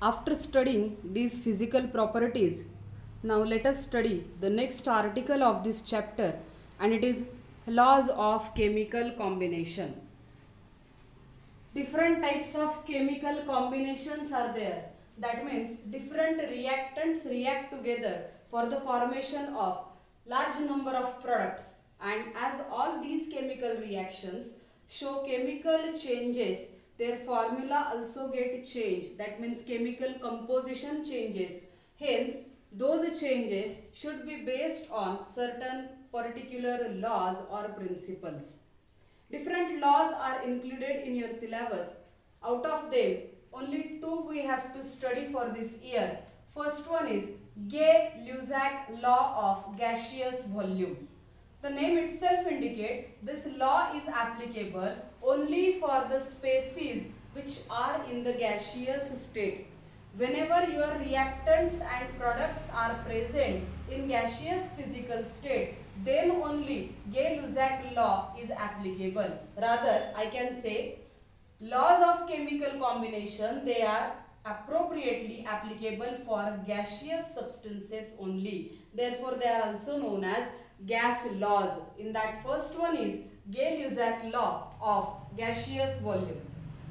After studying these physical properties, now let us study the next article of this chapter, and it is laws of chemical combination. Different types of chemical combinations are there. That means different reactants react together for the formation of large number of products, and as all these chemical reactions show chemical changes, their formula also get changed. That means chemical composition changes. Hence, those changes should be based on certain particular laws or principles. Different laws are included in your syllabus. Out of them, only two we have to study for this year. First one is Gay-Lussac law of gaseous volume. The name itself indicates this law is applicable only for the species which are in the gaseous state. Whenever your reactants and products are present in gaseous physical state, then only Gay-Lussac law is applicable. Rather, I can say laws of chemical combination, they are appropriately applicable for gaseous substances only. Therefore, they are also known as gas laws. In that first one is Gay-Lussac law of gaseous volume.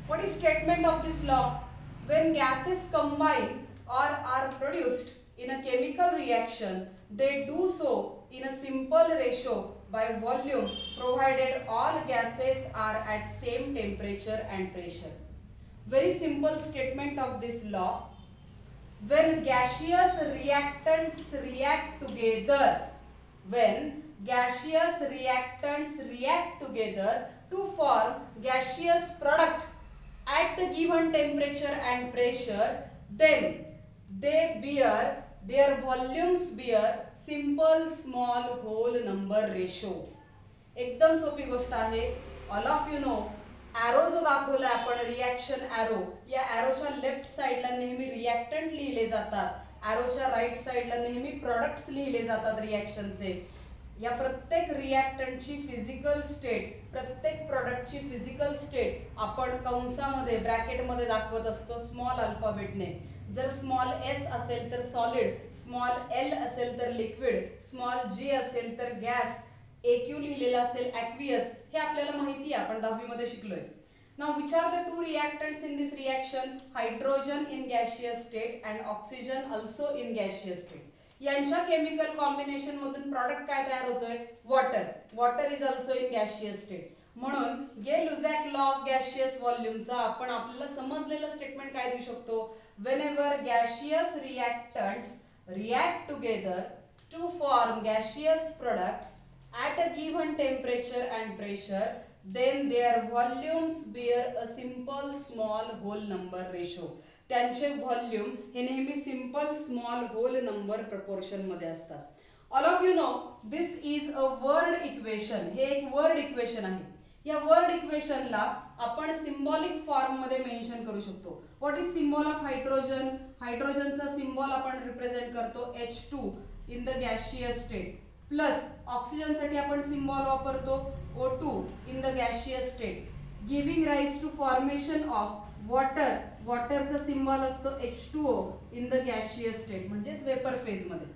What is statement of this law? When gases combine or are produced in a chemical reaction, they do so in a simple ratio by volume, provided all gases are at same temperature and pressure. Very simple statement of this law. When gaseous reactants react together, to form gaseous product at the given temperature and pressure, then their volumes bear simple small whole number ratio. एकदम सोपी गोष्ट आहे. All of you no, arrow जो दाखवला आपण reaction arrow, या एरोच्या left साइडला नेहमी रिएक्टंट लिहिले जातात, एरोच्या राइट साइडला नेहमी प्रोडक्ट्स लिहिले जातात रिएक्शनचे. या प्रत्येक रिएक्टंटची फिजिकल स्टेट, प्रत्येक प्रोडक्टची फिजिकल स्टेट आपण कंसामध्ये ब्रॅकेटमध्ये दाखवत असतो स्मॉल अल्फाबेटने. जर स्मॉल एस असेल तर सॉलिड, स्मॉल एल असेल तर लिक्विड, स्मॉल जी असेल तर गॅस, AQ लिहिलेला असेल ॲक्वियस. हे आपल्याला माहिती आहे, आपण 10वी मध्ये शिकलोय. Now which are the two reactants in this reaction? Hydrogen in gaseous state and oxygen also in gaseous state. यांच्या केमिकल कॉम्बिनेशन मधून प्रॉडक्ट काय तयार होतोय? Water. Water is also in gaseous state. म्हणून गे-लुझॅक लॉ ऑफ गॅसियस व्हॉल्यूमचा आपण आपल्याला समजलेलं स्टेटमेंट काय देऊ शकतो? Whenever gaseous reactants react together to form gaseous products at a given temperature and pressure, then their volumes bear a simple small whole number ratio. त्यांचे volume हे नेहमी simple small whole number proportion मध्ये असतात. All of you know, this is a word equation. हे एक word equation आहे. या word इक्वेशनला आपण सिंबॉलिक फॉर्म मध्ये मेन्शन करू शकतो. What is symbol of hydrogen? हायड्रोजनचा सिंबॉल आपण रिप्रेझेंट करतो H2 in the gaseous state. Plus oxygen साठी आपण सिंबॉल वापरतो O2 in the gaseous state, giving rise to formation of water. वॉटरचा सिंबॉल असतो H2O in the gaseous state, म्हणजे vapour phase मध्ये.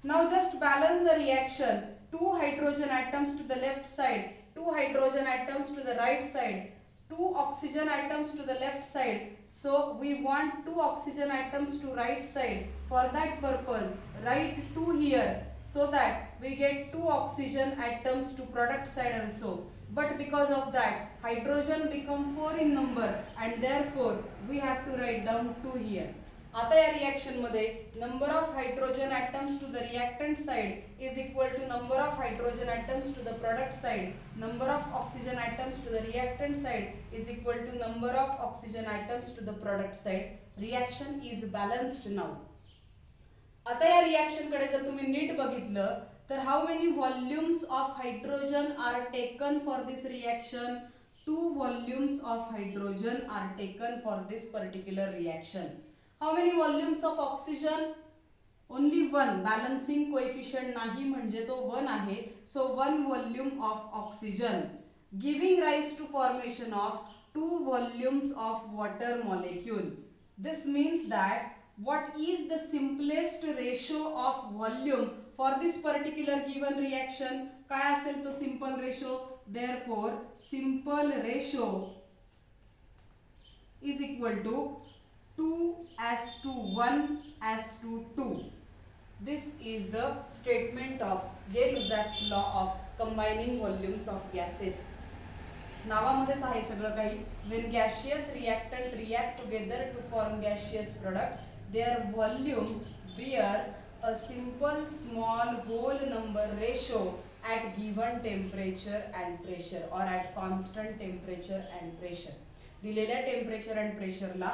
Now just balance the reaction. 2 hydrogen atoms to the left side, 2 hydrogen atoms to the right side, 2 oxygen atoms to the left side. So we want 2 oxygen atoms to right side. For that purpose, write 2 here, so that we get 2 oxygen atoms to product side also. But because of that, hydrogen become 4 in number, and therefore we have to write down 2 here. आता या reaction मध्ये number of hydrogen atoms to the reactant side is equal to number of hydrogen atoms to the product side. Number of oxygen atoms to the reactant side is equal to number of oxygen atoms to the product side. Reaction is balanced now. आता या reaction कडे जर तुम्ही नीट बघितलं तर how many volumes of hydrogen are taken for this reaction? 2 volumes of hydrogen are taken for this particular reaction. How many volumes of oxygen? Only 1. Balancing coefficient नाही म्हणजे तो 1 आहे. So 1 volume of oxygen giving rise to formation of 2 volumes of water molecule. This means that what is the simplest ratio of volume for this particular given reaction? काय असेल तो simple ratio? Therefore, simple ratio is equal to 2:1:2. This is the statement of Gay-Lussac's law of combining volumes of gases. नावामध्येच आहे सगळं काही. When gaseous reactant react together to form gaseous product, their volume bear a simple small whole number ratio at given temperature and pressure or at constant temperature and pressure. दिलेल्या temperature and प्रेशरला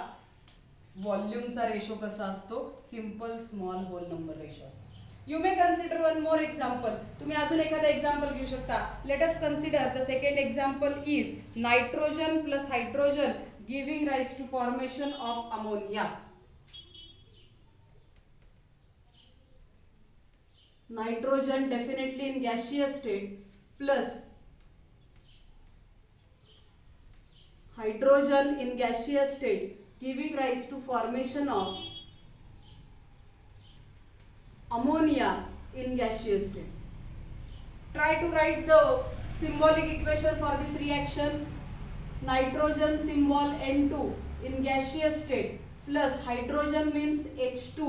व्हॉल्यूमचा ratio कसा असतो? Simple small whole number ratio असतो. You may consider one more example. तुम्ही अजून एखादा example घेऊ शकता. Let us consider the second example is nitrogen plus hydrogen giving rise to formation of ammonia. Nitrogen definitely in gaseous state plus hydrogen in gaseous state giving rise to formation of ammonia in gaseous state. Try to write the symbolic equation for this reaction. Nitrogen symbol N2 in gaseous state plus hydrogen means H2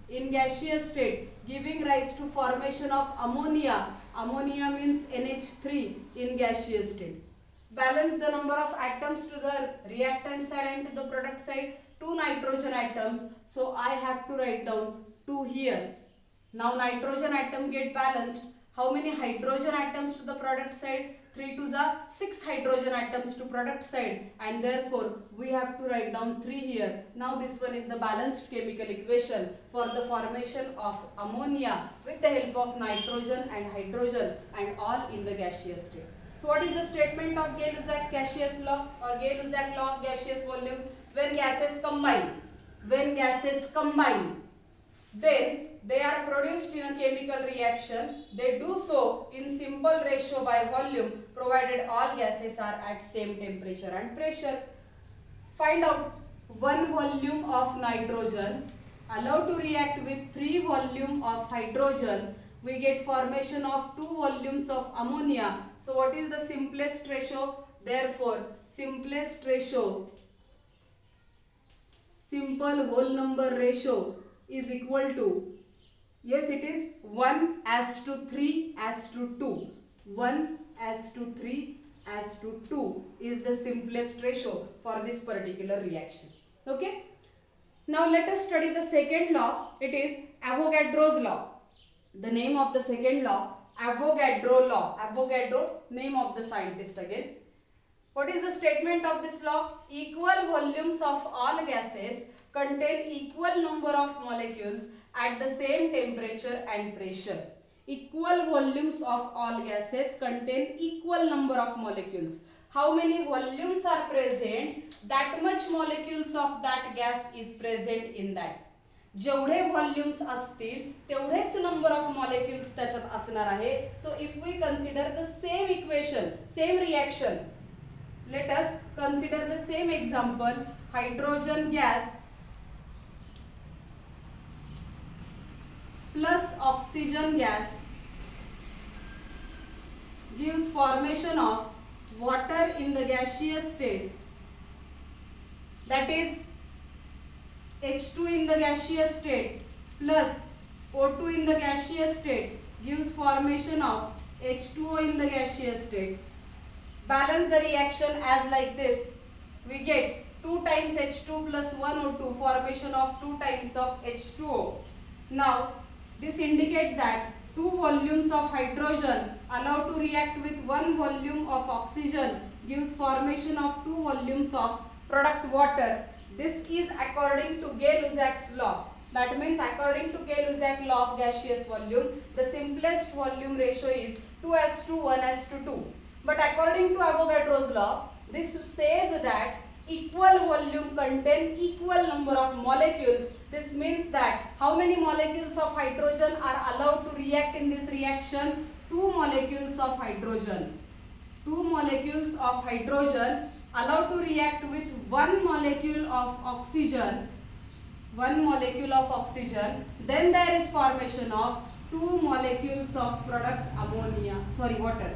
in gaseous state giving rise to formation of ammonia. Ammonia means NH3 in gaseous state. Balance the number of atoms to the reactant side and to the product side. 2 nitrogen atoms, so I have to write down 2 here. Now nitrogen atom get balanced. How many hydrogen atoms to the product side? 3 to the 6 hydrogen atoms to product side, and therefore we have to write down 3 here. Now this one is the balanced chemical equation for the formation of ammonia with the help of nitrogen and hydrogen and all in the gaseous state. So what is the statement of Gay-Lussac gaseous law or Gay-Lussac law of gaseous volume? When gases combine, then they are produced in a chemical reaction. They do so in simple ratio by volume provided all gases are at same temperature and pressure. Find out 1 volume of nitrogen allowed to react with 3 volume of hydrogen. We get formation of 2 volumes of ammonia. So what is the simplest ratio? Therefore, simplest ratio, simple whole number ratio is equal to, yes it is 1:3:2. 1:3:2 is the simplest ratio for this particular reaction. Okay. Now let us study the second law. It is Avogadro's law. The name of the second law, Avogadro law. Avogadro, name of the scientist again. What is the statement of this law? Equal volumes of all gases contain equal number of molecules at the same temperature and pressure. Equal volumes of all gases contain equal number of molecules. How many volumes are present? That much molecules of that gas is present in that. जेवढे volumes असतील तेवढेच number of molecules त्याच्यात असणार आहे. So if we consider the same equation, same reaction, let us consider the same example. Hydrogen gas plus oxygen gas gives formation of water in the gaseous state, that is H2 in the gaseous state plus O2 in the gaseous state gives formation of H2O in the gaseous state. Balance the reaction as like this. We get 2 times H2 plus 1 O2, formation of 2 times of H2O. Now this indicates that 2 volumes of hydrogen allowed to react with 1 volume of oxygen gives formation of 2 volumes of product water. This is according to Gay-Lussac's law. That means according to Gay-Lussac law of gaseous volume, the simplest volume ratio is 2:1:2. But according to Avogadro's law, this says that equal volume contain equal number of molecules. This means that how many molecules of hydrogen are allowed to react in this reaction? 2 molecules of hydrogen. 2 molecules of hydrogen allowed to react with 1 molecule of oxygen one molecule of oxygen, then there is formation of two molecules of product water.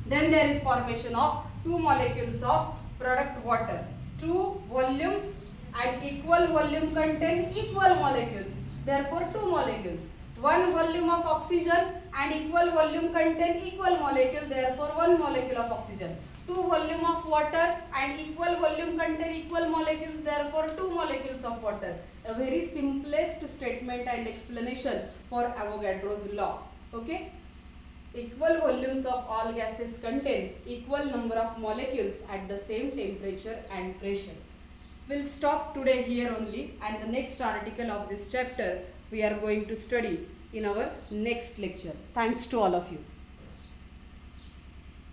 Then there is formation of two molecules of product water. Two volumes and equal volume contain equal molecules. Therefore, two molecules. One volume of oxygen and equal volume contain equal molecule. Therefore, one molecule of oxygen. Two volume of water and equal volume contain equal molecules. Therefore, two molecules of water. A very simplest statement and explanation for Avogadro's law. Okay. Equal volumes of all gases contain equal number of molecules at the same temperature and pressure. We'll stop today here only, and the next article of this chapter we are going to study in our next lecture. Thanks to all of you.